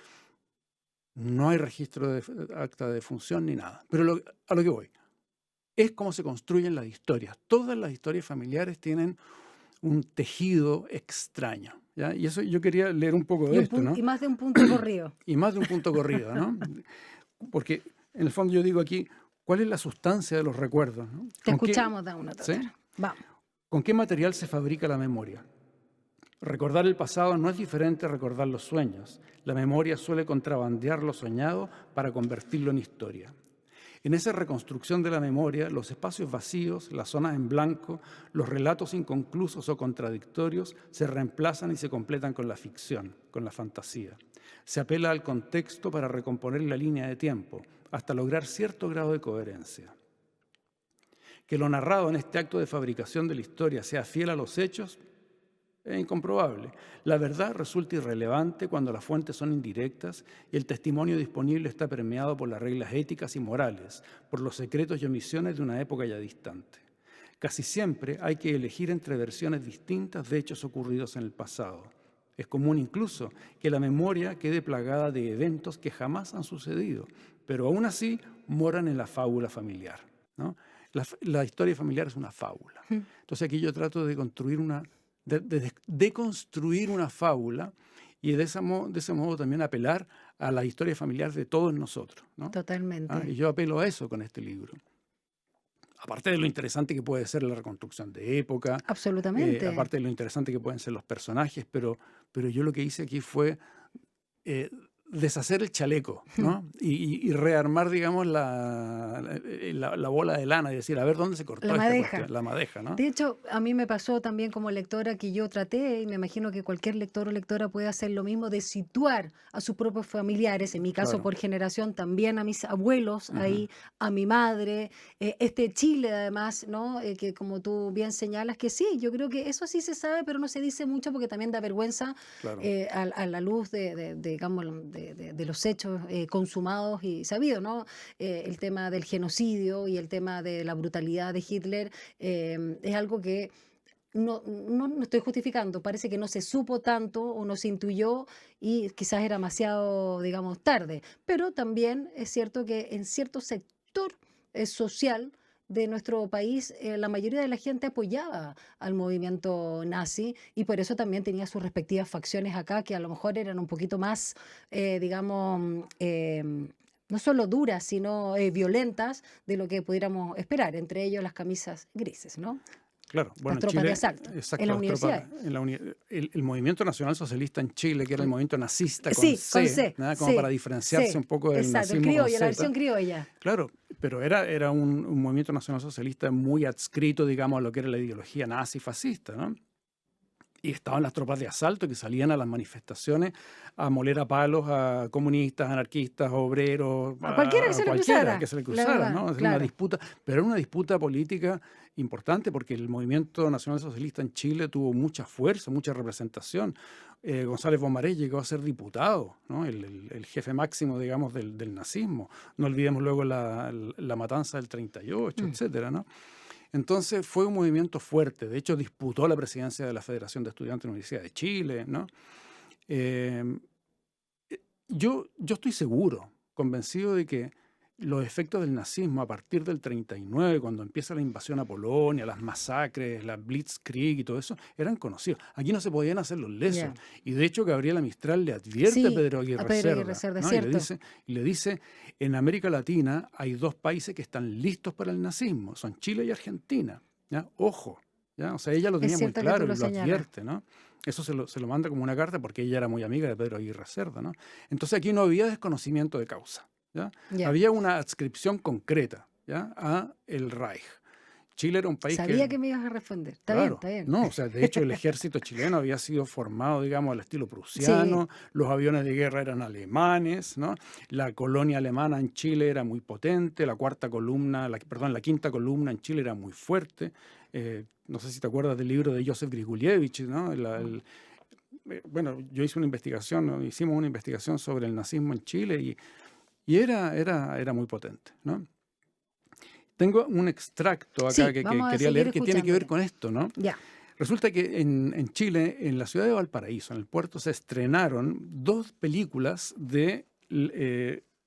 No hay registro de acta de defunción ni nada, pero a lo que voy, es cómo se construyen las historias. Todas las historias familiares tienen un tejido extraño, ¿ya? Y eso yo quería leer un poco de esto, ¿no? Y más de un punto corrido. Y más de un punto corrido, ¿no? Porque en el fondo yo digo aquí, ¿cuál es la sustancia de los recuerdos, ¿no? Te escuchamos, Dauno. ¿Sí? Vamos. ¿Con qué material se fabrica la memoria? Recordar el pasado no es diferente a recordar los sueños. La memoria suele contrabandear lo soñado para convertirlo en historia. En esa reconstrucción de la memoria, los espacios vacíos, las zonas en blanco, los relatos inconclusos o contradictorios se reemplazan y se completan con la ficción, con la fantasía. Se apela al contexto para recomponer la línea de tiempo, hasta lograr cierto grado de coherencia. Que lo narrado en este acto de fabricación de la historia sea fiel a los hechos es incomprobable. La verdad resulta irrelevante cuando las fuentes son indirectas y el testimonio disponible está permeado por las reglas éticas y morales, por los secretos y omisiones de una época ya distante. Casi siempre hay que elegir entre versiones distintas de hechos ocurridos en el pasado. Es común incluso que la memoria quede plagada de eventos que jamás han sucedido, pero aún así moran en la fábula familiar, ¿no? La historia familiar es una fábula. Entonces aquí yo trato de construir de construir una fábula y de ese modo también apelar a la historia familiar de todos nosotros, ¿no? Totalmente. Y yo apelo a eso con este libro. Aparte de lo interesante que puede ser la reconstrucción de época, Absolutamente. aparte de lo interesante que pueden ser los personajes, pero yo lo que hice aquí fue deshacer el chaleco, ¿no? Y rearmar, digamos, la bola de lana y decir, a ver dónde se cortó La esta madeja. cuestión, la madeja, ¿no? De hecho, a mí me pasó también como lectora que yo traté, y me imagino que cualquier lector o lectora puede hacer lo mismo, de situar a sus propios familiares, en mi caso Claro. por generación, también a mis abuelos Ujú. ahí, a mi madre, este Chile además, ¿no? Que como tú bien señalas, que sí, yo creo que eso sí se sabe, pero no se dice mucho porque también da vergüenza Claro. a la luz digamos, de los hechos consumados y sabidos, ¿no? El tema del genocidio y el tema de la brutalidad de Hitler es algo que no estoy justificando, parece que no se supo tanto o no se intuyó y quizás era demasiado, digamos, tarde. Pero también es cierto que en cierto sector social de nuestro país, la mayoría de la gente apoyaba al movimiento nazi y por eso también tenía sus respectivas facciones acá, que a lo mejor eran un poquito más, digamos, no solo duras, sino violentas de lo que pudiéramos esperar, entre ellos las camisas grises, ¿no? Claro, Las bueno, en tropas de Chile, asalto, en exacto, las las tropas, universidades. el movimiento nacional socialista en Chile, que era el movimiento nazista con Sí, con C, C, ¿no? Como para sí, diferenciarse sí, un poco del exacto, el nazismo con criollo, la Z. versión criolla. Claro, pero era un movimiento nacional socialista muy adscrito, digamos, a lo que era la ideología nazi fascista, ¿no? Y estaban las tropas de asalto que salían a las manifestaciones a moler a palos a comunistas, anarquistas, obreros, A cualquiera que a se le cualquiera que cruzara, se le la cruzara, verdad, ¿no? Es una claro. disputa, pero era una disputa política importante porque el movimiento nacional socialista en Chile tuvo mucha fuerza, mucha representación. González Bomaré llegó a ser diputado, ¿no? El jefe máximo, digamos, del nazismo. No olvidemos luego la matanza del 38, Mm. etcétera, ¿no? Entonces fue un movimiento fuerte. De hecho, disputó la presidencia de la Federación de Estudiantes de la Universidad de Chile, ¿no? Eh, yo estoy seguro, convencido de que los efectos del nazismo a partir del 39, cuando empieza la invasión a Polonia, las masacres, la Blitzkrieg y todo eso, eran conocidos. Aquí no se podían hacer los lesos. Ya. Y de hecho Gabriela Mistral le advierte a Sí, Pedro a Aguirre Pedro Aguirre Cerda, Cerda, ¿no? cierto. Y le dice, en América Latina hay dos países que están listos para el nazismo, son Chile y Argentina, ¿ya? Ojo, ¿ya? O sea, ella lo Es tenía muy cierto que tú claro y lo lo señalas. advierte, ¿no? Eso se lo manda como una carta porque ella era muy amiga de Pedro Aguirre Cerda, ¿no? Entonces aquí no había desconocimiento de causa, ¿ya? Ya. Había una adscripción concreta, ¿ya? A el Reich. Chile era un país que, Sabía que me ibas a responder. Está bien, claro, está bien. no, o sea, de hecho el ejército chileno había sido formado, digamos, al estilo Sí, prusiano, los aviones de guerra eran alemanes, ¿no? La colonia alemana en Chile era muy potente, la la quinta columna en Chile era muy fuerte. No sé si te acuerdas del libro de Joseph Grigulevich, ¿no? Bueno, yo hice una investigación, ¿no? Hicimos una investigación sobre el nazismo en Chile y era muy potente, ¿no? Tengo un extracto acá sí, que vamos a quería seguir leer que tiene que ver escuchándote. con esto, ¿no? Ya. Resulta que en Chile, en la ciudad de Valparaíso, en el puerto, se estrenaron dos películas de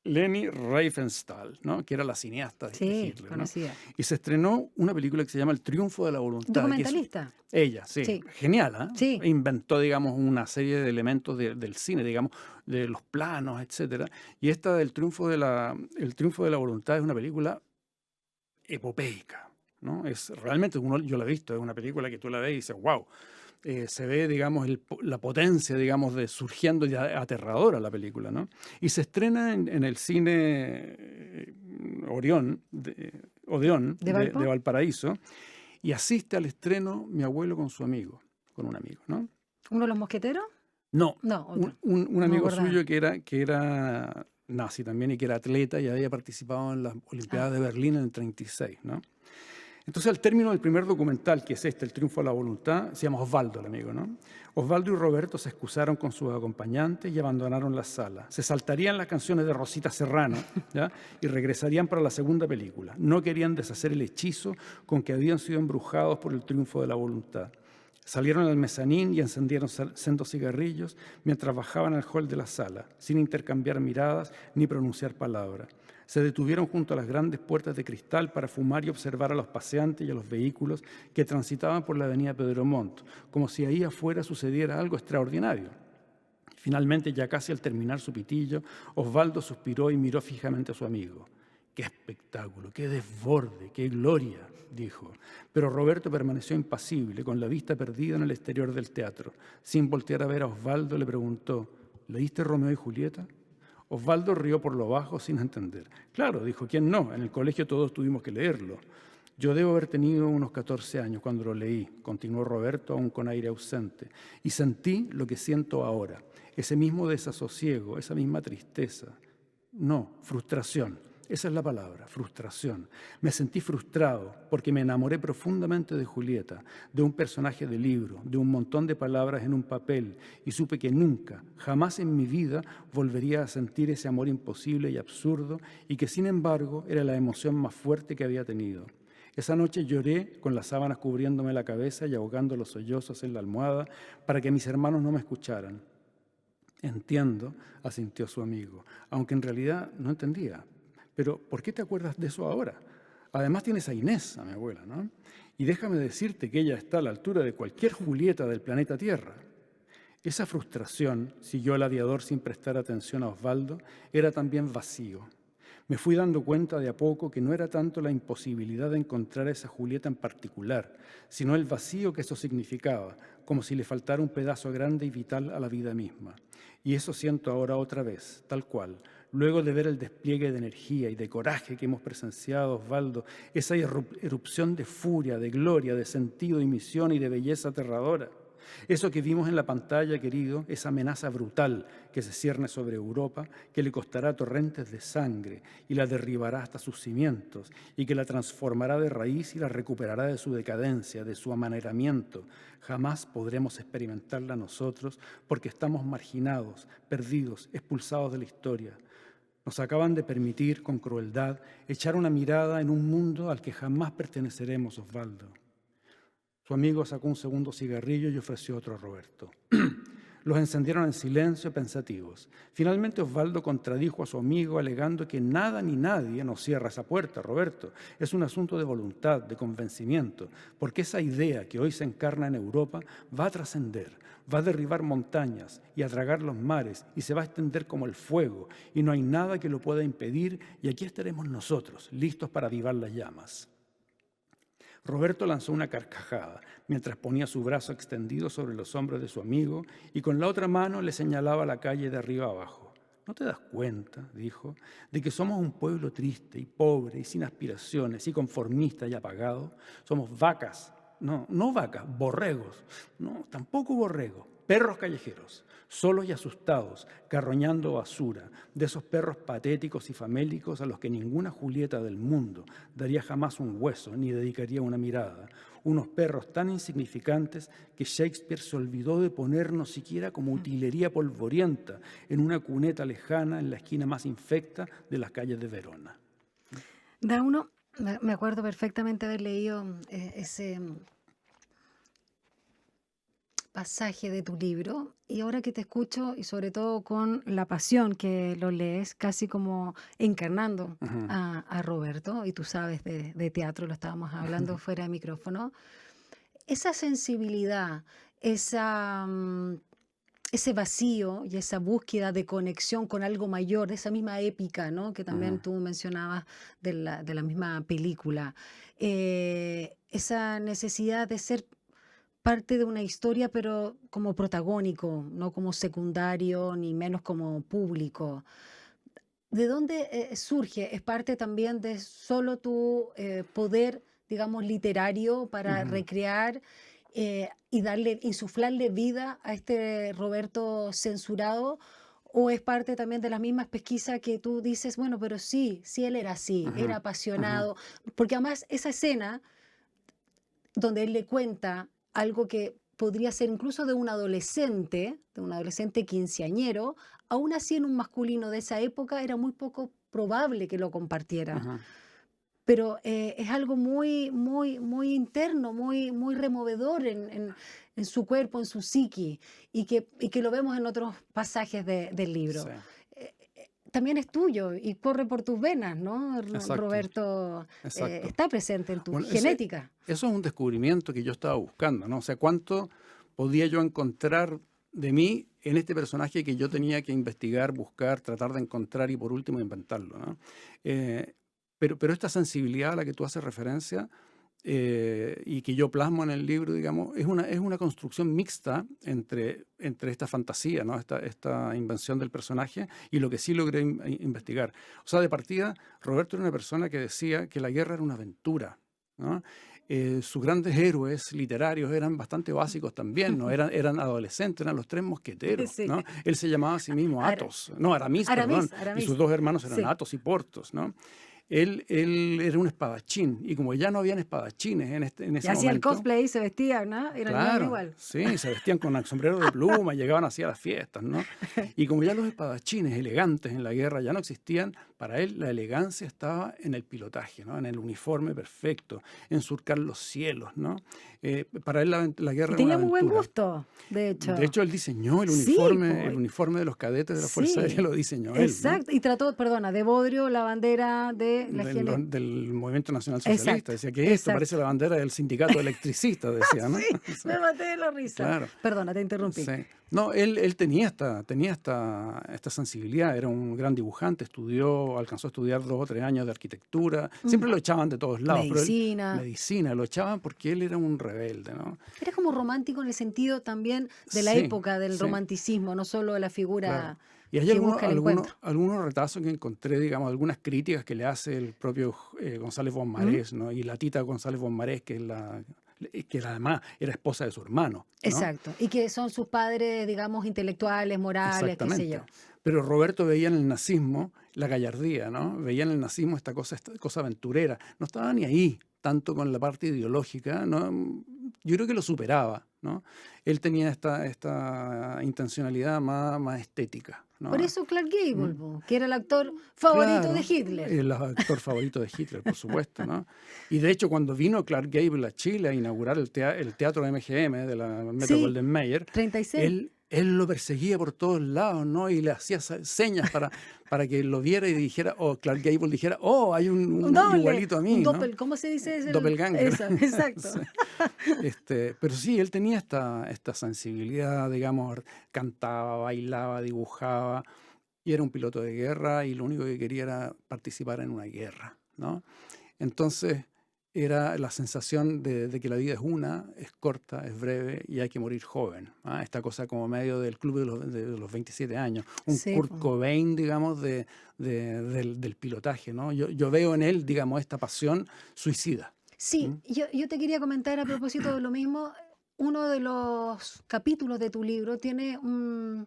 Leni Riefenstahl, ¿no? Que era la cineasta de Sí, Hitler, ¿no? conocida. Y se estrenó una película que se llama El triunfo de la voluntad, que es Documentalista. ella, sí, Sí, genial, ¿ah? sí. Inventó, digamos, una serie de elementos del cine, digamos, de los planos, etcétera. Y esta del El triunfo de la voluntad es una película epopeica, ¿no? Es realmente, yo la he visto, es una película que tú la ves y dices, wow, se ve, digamos, la potencia, digamos, de surgiendo ya aterradora la película, ¿no? Y se estrena en el cine Odeón ¿De de Valpo? Valparaíso y asiste al estreno mi abuelo con un amigo, ¿no? ¿Uno de los mosqueteros? No, No, otro. un No me amigo acordaba. suyo que era nazi también y que era atleta y había participado en las Ah, Olimpiadas de Berlín en el 36, ¿no? Entonces, al término del primer documental, que es este, El triunfo de la voluntad, se llama Osvaldo, el amigo, ¿no? Osvaldo y Roberto se excusaron con sus acompañantes y abandonaron la sala. Se saltarían las canciones de Rosita Serrano, ¿ya? Y regresarían para la segunda película. No querían deshacer el hechizo con que habían sido embrujados por el triunfo de la voluntad. Salieron al mezanín y encendieron sendos cigarrillos mientras bajaban al hall de la sala, sin intercambiar miradas ni pronunciar palabra. Se detuvieron junto a las grandes puertas de cristal para fumar y observar a los paseantes y a los vehículos que transitaban por la avenida Pedro Montt, como si ahí afuera sucediera algo extraordinario. Finalmente, ya casi al terminar su pitillo, Osvaldo suspiró y miró fijamente a su amigo. ¡Qué espectáculo! ¡Qué desborde! ¡Qué gloria! Dijo. Pero Roberto permaneció impasible, con la vista perdida en el exterior del teatro. Sin voltear a ver a Osvaldo, le preguntó, ¿leíste Romeo y Julieta? Osvaldo rió por lo bajo sin entender. Claro, dijo, ¿quién no? En el colegio todos tuvimos que leerlo. Yo debo haber tenido unos 14 años cuando lo leí, continuó Roberto aún con aire ausente, y sentí lo que siento ahora, ese mismo desasosiego, esa misma tristeza. No, frustración. Esa es la palabra, frustración. Me sentí frustrado porque me enamoré profundamente de Julieta, de un personaje de libro, de un montón de palabras en un papel, y supe que nunca, jamás en mi vida volvería a sentir ese amor imposible y absurdo, y que sin embargo era la emoción más fuerte que había tenido. Esa noche lloré con las sábanas cubriéndome la cabeza y ahogando los sollozos en la almohada para que mis hermanos no me escucharan. Entiendo, asintió su amigo, aunque en realidad no entendía. Pero, ¿por qué te acuerdas de eso ahora? Además tienes a Inés, a mi abuela, ¿no? Y déjame decirte que ella está a la altura de cualquier Julieta del planeta Tierra. Esa frustración, siguió el aviador sin prestar atención a Osvaldo, era también vacío. Me fui dando cuenta de a poco que no era tanto la imposibilidad de encontrar a esa Julieta en particular, sino el vacío que eso significaba, como si le faltara un pedazo grande y vital a la vida misma. Y eso siento ahora otra vez, tal cual. Luego de ver el despliegue de energía y de coraje que hemos presenciado, Osvaldo, esa erupción de furia, de gloria, de sentido y misión y de belleza aterradora. Eso que vimos en la pantalla, querido, esa amenaza brutal que se cierne sobre Europa, que le costará torrentes de sangre y la derribará hasta sus cimientos y que la transformará de raíz y la recuperará de su decadencia, de su amaneramiento. Jamás podremos experimentarla nosotros porque estamos marginados, perdidos, expulsados de la historia. Nos acaban de permitir, con crueldad, echar una mirada en un mundo al que jamás perteneceremos, Osvaldo. Su amigo sacó un segundo cigarrillo y ofreció otro a Roberto. Los encendieron en silencio, pensativos. Finalmente Osvaldo contradijo a su amigo alegando que nada ni nadie nos cierra esa puerta, Roberto. Es un asunto de voluntad, de convencimiento, porque esa idea que hoy se encarna en Europa va a trascender, va a derribar montañas y a tragar los mares y se va a extender como el fuego y no hay nada que lo pueda impedir y aquí estaremos nosotros, listos para avivar las llamas. Roberto lanzó una carcajada mientras ponía su brazo extendido sobre los hombros de su amigo y con la otra mano le señalaba la calle de arriba abajo. ¿No te das cuenta, dijo, de que somos un pueblo triste y pobre y sin aspiraciones y conformista y apagado? Somos vacas, no vacas, borregos, no, tampoco borregos, perros callejeros, solos y asustados, carroñando basura, de esos perros patéticos y famélicos a los que ninguna Julieta del mundo daría jamás un hueso ni dedicaría una mirada. Unos perros tan insignificantes que Shakespeare se olvidó de ponernos siquiera como utilería polvorienta en una cuneta lejana en la esquina más infecta de las calles de Verona. Dauno, me acuerdo perfectamente haber leído ese pasaje de tu libro y ahora que te escucho y sobre todo con la pasión que lo lees, casi como encarnando Ujú. a Roberto, y tú sabes de teatro, lo estábamos hablando fuera de micrófono, esa sensibilidad, esa, ese vacío y esa búsqueda de conexión con algo mayor, esa misma épica, ¿no? Que también Ujú. tú mencionabas de la misma película, esa necesidad de ser parte de una historia, pero como protagónico, no como secundario, ni menos como público. ¿De dónde surge? ¿Es parte también de solo tu poder, digamos, literario para Ujú. recrear y darle, insuflarle vida a este Roberto censurado? ¿O es parte también de las mismas pesquisas que tú dices, bueno, pero sí, sí él era así, Ujú. era Ujú. apasionado? Porque además esa escena donde él le cuenta algo que podría ser incluso de un adolescente quinceañero, aún así en un masculino de esa época era muy poco probable que lo compartiera. Ujú. Pero es algo muy, muy, muy interno, muy, muy removedor en su cuerpo, en su psiqui, y que lo vemos en otros pasajes del Sí, libro. También es tuyo y corre por tus venas, ¿no? exacto, Roberto exacto. está presente en tu Bueno, genética. eso es un descubrimiento que yo estaba buscando, ¿no? O sea, ¿cuánto podía yo encontrar de mí en este personaje que yo tenía que investigar, buscar, tratar de encontrar y por último inventarlo, ¿no? Pero esta sensibilidad a la que tú haces referencia y que yo plasmo en el libro, digamos, es una construcción mixta entre esta fantasía, ¿no? Esta invención del personaje y lo que sí logré investigar. O sea, de partida, Roberto era una persona que decía que la guerra era una aventura, ¿no? Sus grandes héroes literarios eran bastante básicos también, ¿no? Eran adolescentes, eran los tres mosqueteros, Sí. ¿no? Él se llamaba a sí mismo Athos, no, Aramis, Aramis, perdón, y Aramis. sus dos hermanos eran Sí. Athos y Porthos, ¿no? Él era un espadachín, y como ya no habían espadachines en Y ese hacía el momento, cosplay y se vestía, ¿no? Era el ñoño claro, igual. sí, se vestían con el sombrero de pluma, llegaban así a las fiestas, ¿no? Y como ya los espadachines elegantes en la guerra ya no existían, para él la elegancia estaba en el pilotaje, ¿no? En el uniforme perfecto, en surcar los cielos, ¿no? Para él la Y guerra era una tenía muy buen aventura. gusto, de hecho. De hecho, él diseñó el Sí, uniforme de los cadetes de la Fuerza Aérea, sí, lo diseñó él, ¿no? exacto. Y trató, perdona, de bodrio la bandera de la Del Movimiento Nacional Socialista. Exacto, Decía que esto exacto. parece la bandera del sindicato electricista, decía, ¿no? Sí, me maté de la risa. Claro. Perdona, te interrumpí. Sí. No, él tenía esta sensibilidad, era un gran dibujante, alcanzó a estudiar 2 o 3 años de arquitectura, siempre lo echaban de todos lados. Medicina. Medicina, lo echaban porque él era un rebelde, ¿no? Era como romántico en el sentido también de la Sí, época del sí, romanticismo, no solo de la figura claro. Y hay que busca el encuentro. algunos retazos que encontré, digamos, algunas críticas que le hace el propio González Bonmarés, ¿no? Y la Tita González Bonmarés, que además era esposa de su hermano, ¿no? Exacto. Y que son sus padres, digamos, intelectuales, morales, qué sé yo. Exactamente. Pero Roberto veía en el nazismo la gallardía, ¿no? Veía en el nazismo esta cosa aventurera. No estaba ni ahí tanto con la parte ideológica, ¿no? Yo creo que lo superaba, ¿no? Él tenía esta intencionalidad más estética, ¿no? Por eso Clark Gable, que era el actor favorito Claro, de Hitler. el actor favorito de Hitler, por supuesto, ¿no? Y de hecho, cuando vino Clark Gable a Chile a inaugurar el teatro MGM de la Metro Sí, Golden Mayer, 36. él lo perseguía por todos lados, ¿no? Y le hacía señas para que lo viera y dijera, o Clark Gable dijera, oh, hay un doble, igualito a mí, un ¿no? ¿cómo se dice? Doppelganger. Eso, exacto. Sí. Pero sí, él tenía esta sensibilidad, digamos, cantaba, bailaba, dibujaba, y era un piloto de guerra y lo único que quería era participar en una guerra, ¿no? Entonces era la sensación de que la vida es corta, es breve y hay que morir joven, ¿ah? Esta cosa como medio del club de los 27 años, un Sí, Kurt Cobain, digamos, del pilotaje, ¿no? Yo veo en él, digamos, esta pasión suicida. Sí, yo te quería comentar a propósito de lo mismo. Uno de los capítulos de tu libro tiene un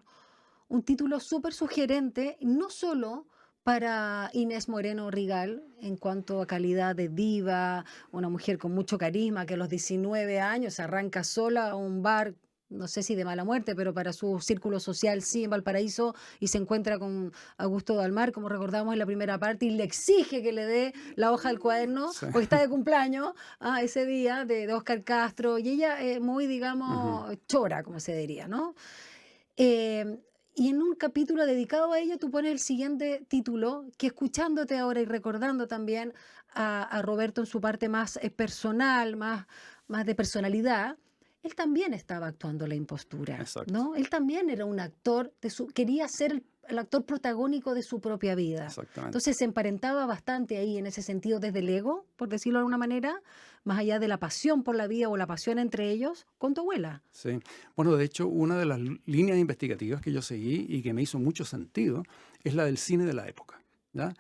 título súper sugerente, no solo para Inés Moreno Rigal, en cuanto a calidad de diva, una mujer con mucho carisma que a los 19 años arranca sola a un bar, no sé si de mala muerte, pero para su círculo social sí, en Valparaíso, y se encuentra con Augusto Dalmar, como recordamos en la primera parte, y le exige que le dé la hoja del cuaderno, Sí. porque está de cumpleaños ese día de Óscar Castro, y ella muy, Ujú. digamos, chora, como se diría, ¿no? Y en un capítulo dedicado a ella, tú pones el siguiente título, que escuchándote ahora y recordando también a Roberto en su parte más personal, más de personalidad, él también estaba actuando la impostura, Exacto. ¿no? Él también era un actor, quería ser el actor protagónico de su propia vida. Exactamente. Entonces se emparentaba bastante ahí en ese sentido desde el ego, por decirlo de alguna manera, más allá de la pasión por la vida o la pasión entre ellos, con tu abuela. Sí. Bueno, de hecho, una de las líneas investigativas que yo seguí y que me hizo mucho sentido es la del cine de la época, ¿ya?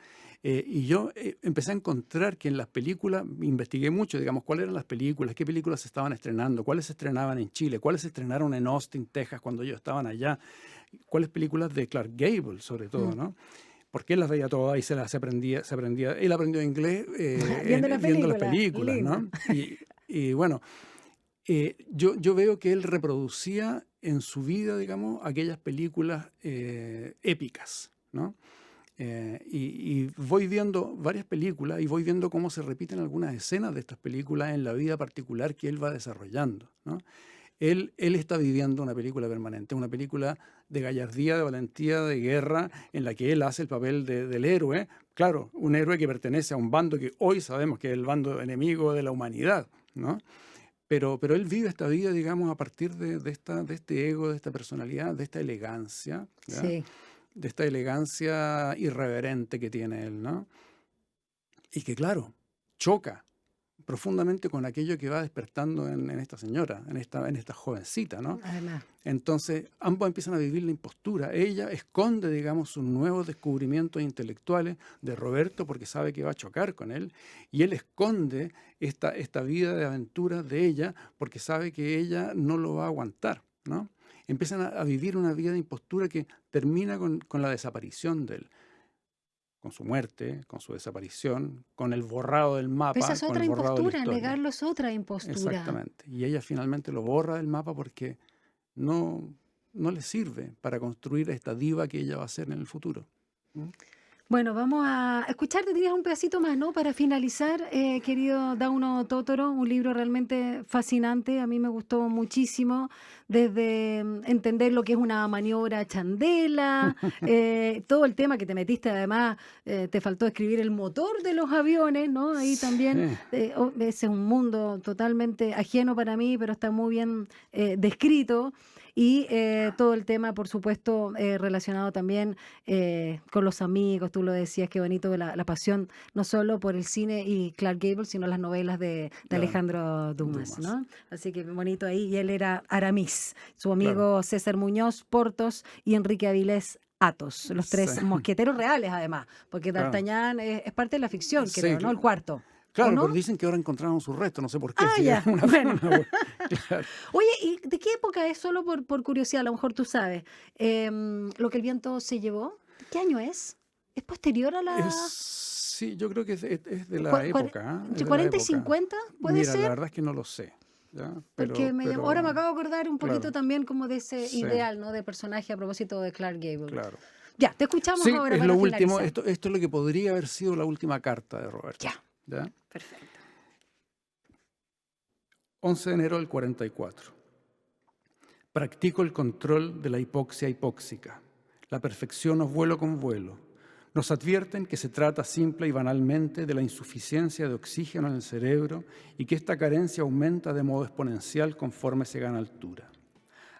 Y yo empecé a encontrar que en las películas, investigué mucho, digamos, cuáles eran las películas, qué películas se estaban estrenando, cuáles se estrenaban en Chile, cuáles se estrenaron en Austin, Texas, cuando ellos estaban allá, cuáles películas de Clark Gable, sobre todo, ¿no? Porque él las veía todas y se aprendía. Él aprendió inglés Viendo las viendo las películas, películas, ¿no? Y bueno, yo veo que él reproducía en su vida, digamos, aquellas películas épicas, ¿no? Y voy viendo varias películas y voy viendo cómo se repiten algunas escenas de estas películas en la vida particular que él va desarrollando, ¿no? Él está viviendo una película permanente, una película de gallardía, de valentía, de guerra, en la que él hace el papel del héroe. Claro, un héroe que pertenece a un bando que hoy sabemos que es el bando enemigo de la humanidad, ¿no? Pero él vive esta vida, digamos, a partir de este ego, de esta personalidad, de esta elegancia, ¿ya? Sí. De esta elegancia irreverente que tiene él, ¿no? Y que, claro, choca profundamente con aquello que va despertando en esta señora, en esta jovencita, ¿no? Además, Entonces, ambos empiezan a vivir la impostura. Ella esconde, digamos, sus nuevos descubrimientos intelectuales de Roberto porque sabe que va a chocar con él, y él esconde esta vida de aventuras de ella porque sabe que ella no lo va a aguantar, ¿no? Empiezan a vivir una vida de impostura que termina con la desaparición de él, con su muerte, con su desaparición, con el borrado del pero mapa, esa es con otra el borrado de la impostura, historia. negarlo es otra impostura. Exactamente. Y ella finalmente lo borra del mapa porque no le sirve para construir esta diva que ella va a ser en el futuro. ¿Mm? Bueno, vamos a escuchar, te dirías un pedacito más, ¿no? Para finalizar, querido Dauno Totoro, un libro realmente fascinante, a mí me gustó muchísimo, desde entender lo que es una maniobra chandela, todo el tema que te metiste, además, te faltó escribir el motor de los aviones, ¿no? Ahí también, Sí. ese es un mundo totalmente ajeno para mí, pero está muy bien descrito. Y todo el tema, por supuesto, relacionado también con los amigos, tú lo decías, qué bonito la pasión, no solo por el cine y Clark Gable, sino las novelas de Claro, Alejandro Dumas, Dumas. ¿no? Así que bonito ahí, y él era Aramis, su Claro. amigo César Muñoz Portos y Enrique Avilés Athos, los tres Sí. mosqueteros reales además, porque Claro. D'Artagnan es parte de la ficción, Sí, creo, ¿no? El cuarto. ¿O claro, no? pero dicen que ahora encontraron su resto, no sé por qué. Ah, Si ya, es una bueno. claro. Oye, ¿y de qué época es? Solo por curiosidad, a lo mejor tú sabes. Lo que el viento se llevó, ¿qué año es? ¿Es posterior a la Sí, yo creo que es de la cua- cuar- época. ¿Ah? Es entre de la 40 y época. 50? ¿Puede Mira, la ser? verdad es que no lo sé. ¿Ya? Porque ahora me Pero acabo de acordar un poquito claro, también como de ese sí, ideal, ¿no? De personaje a propósito de Clark Gable. claro. Ya, te escuchamos Sí, ahora es para lo último. finalizar. Esto es lo que podría haber sido la última carta de Roberto. Ya, ¿Ya? perfecto. 11 de enero del 44. Practico el control de la hipoxia hipóxica. La perfección os vuelo con vuelo. Nos advierten que se trata simple y banalmente de la insuficiencia de oxígeno en el cerebro y que esta carencia aumenta de modo exponencial conforme se gana altura.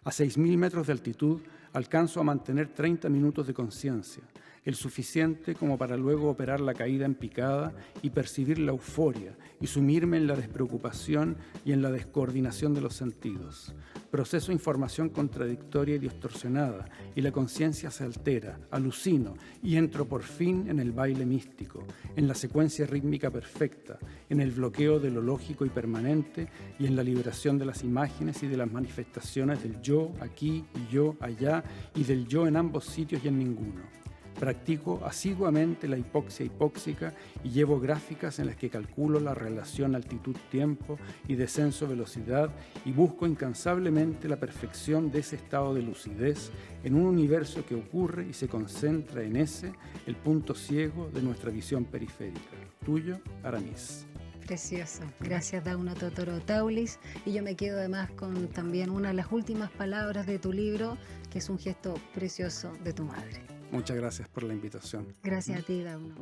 A 6.000 metros de altitud alcanzo a mantener 30 minutos de conciencia, el suficiente como para luego operar la caída en picada y percibir la euforia y sumirme en la despreocupación y en la descoordinación de los sentidos. Proceso información contradictoria y distorsionada y la conciencia se altera, alucino y entro por fin en el baile místico, en la secuencia rítmica perfecta, en el bloqueo de lo lógico y permanente y en la liberación de las imágenes y de las manifestaciones del yo aquí y yo allá y del yo en ambos sitios y en ninguno. Practico asiduamente la hipoxia hipóxica y llevo gráficas en las que calculo la relación altitud-tiempo y descenso-velocidad y busco incansablemente la perfección de ese estado de lucidez en un universo que ocurre y se concentra en ese, el punto ciego de nuestra visión periférica. Tuyo, Aramis. Precioso. Gracias, Dauno Totoro Taulis. Y yo me quedo además con también una de las últimas palabras de tu libro, que es un gesto precioso de tu madre. Muchas gracias por la invitación. Gracias a ti, Dauno.